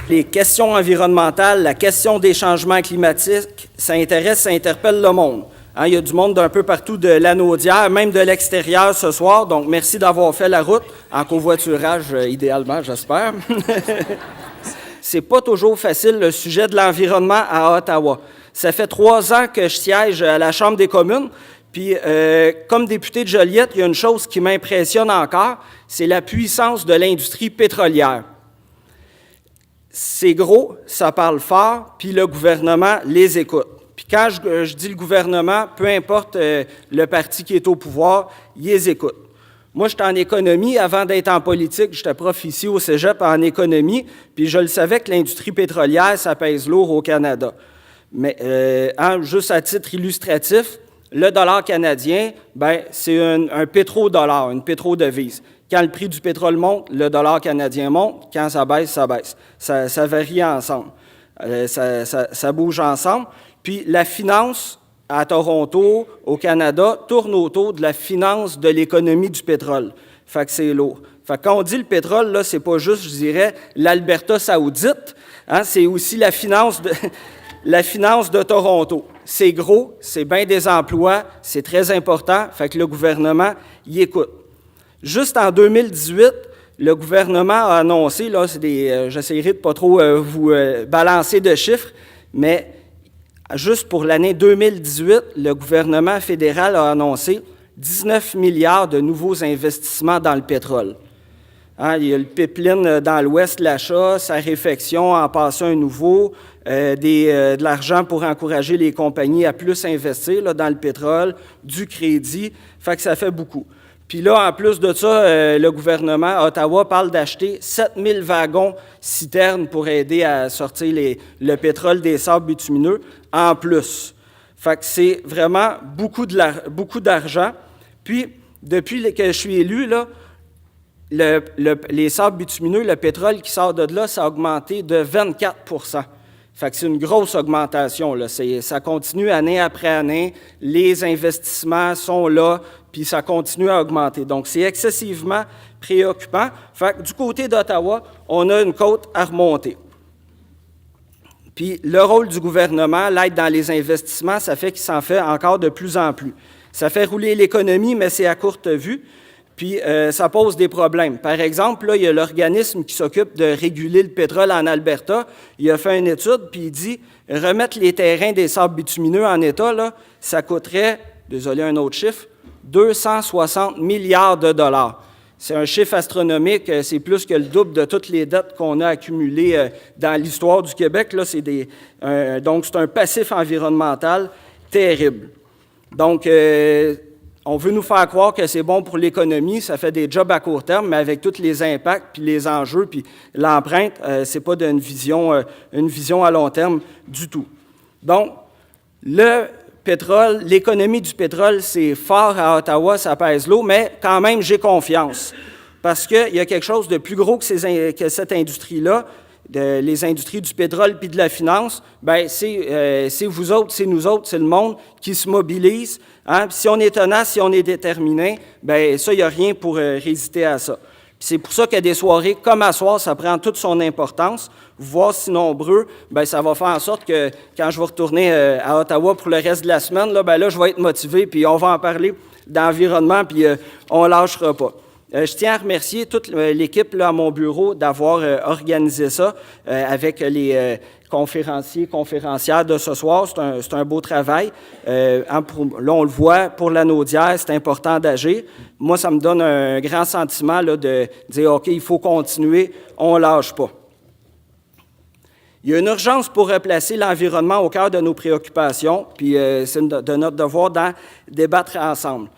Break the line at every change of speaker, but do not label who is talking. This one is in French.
Les questions environnementales, la question des changements climatiques, ça intéresse, ça interpelle le monde. Hein, il y a du monde d'un peu partout de Lanaudière, même de l'extérieur ce soir, donc merci d'avoir fait la route, en covoiturage idéalement, j'espère. C'est pas toujours facile, le sujet de l'environnement à Ottawa. Ça fait 3 ans que je siège à la Chambre des communes, puis comme député de Joliette, il y a une chose qui m'impressionne encore, c'est la puissance de l'industrie pétrolière. C'est gros, ça parle fort, puis le gouvernement les écoute. Puis quand je dis le gouvernement, peu importe le parti qui est au pouvoir, ils les écoutent. Moi, j'étais en économie. Avant d'être en politique, j'étais prof ici au cégep en économie, puis je le savais que l'industrie pétrolière, ça pèse lourd au Canada. Mais juste à titre illustratif, le dollar canadien, ben, c'est un pétrodollar, une pétrodevise. Quand le prix du pétrole monte, le dollar canadien monte. Quand ça baisse, ça baisse. Ça varie ensemble. Ça bouge ensemble. Puis la finance à Toronto, au Canada, tourne autour de la finance de l'économie du pétrole. Fait que c'est lourd. Fait que quand on dit le pétrole, là, c'est pas juste, je dirais, l'Alberta saoudite, hein, c'est aussi la finance de Toronto. C'est gros, c'est bien des emplois, c'est très important, fait que le gouvernement y écoute. Juste en 2018, le gouvernement a annoncé, là, j'essaierai de pas trop vous balancer de chiffres, mais juste pour l'année 2018, le gouvernement fédéral a annoncé 19 milliards de nouveaux investissements dans le pétrole. Hein, il y a le pipeline dans l'ouest, l'achat, sa réfection, en passant un nouveau, de l'argent pour encourager les compagnies à plus investir là, dans le pétrole, du crédit, fait que ça fait beaucoup. Puis là, en plus de ça, le gouvernement à Ottawa parle d'acheter 7000 wagons citernes pour aider à sortir le pétrole des sables bitumineux en plus. Fait que c'est vraiment beaucoup d'argent. Puis, depuis que je suis élu, là, les sables bitumineux, le pétrole qui sort de là, ça a augmenté de 24 %. Fait que c'est une grosse augmentation, là. Ça continue année après année. Les investissements sont là, puis ça continue à augmenter. Donc, c'est excessivement préoccupant. Fait que du côté d'Ottawa, on a une côte à remonter. Puis le rôle du gouvernement, l'aide dans les investissements, ça fait qu'il s'en fait encore de plus en plus. Ça fait rouler l'économie, mais c'est à courte vue. Puis ça pose des problèmes. Par exemple, là, il y a l'organisme qui s'occupe de réguler le pétrole en Alberta. Il a fait une étude, puis il dit remettre les terrains des sables bitumineux en état, là, ça coûterait, désolé, un autre chiffre, 260 milliards de dollars. C'est un chiffre astronomique, c'est plus que le double de toutes les dettes qu'on a accumulées dans l'histoire du Québec. Là, donc, c'est un passif environnemental terrible. Donc, on veut nous faire croire que c'est bon pour l'économie, ça fait des jobs à court terme, mais avec tous les impacts, puis les enjeux, puis l'empreinte, c'est pas une vision à long terme du tout. Donc, le pétrole, l'économie du pétrole, c'est fort à Ottawa, ça pèse lourd, mais quand même, j'ai confiance. Parce qu'il y a quelque chose de plus gros que cette industrie-là, les industries du pétrole puis de la finance, bien, c'est vous autres, c'est nous autres, c'est le monde qui se mobilise. Hein? Puis si on est tenace, si on est déterminé, bien, ça, il n'y a rien pour résister à ça. Puis c'est pour ça que des soirées comme à soir, ça prend toute son importance. Vous voir si nombreux, bien, ça va faire en sorte que quand je vais retourner à Ottawa pour le reste de la semaine, là, bien, là, je vais être motivé, puis on va en parler d'environnement, puis on ne lâchera pas. Je tiens à remercier toute l'équipe là, à mon bureau d'avoir organisé ça avec les conférenciers, conférencières de ce soir. C'est un beau travail. Là, on le voit, pour Lanaudière, c'est important d'agir. Moi, ça me donne un grand sentiment là, de dire, OK, il faut continuer, on ne lâche pas. Il y a une urgence pour replacer l'environnement au cœur de nos préoccupations, puis c'est de notre devoir d'en débattre ensemble.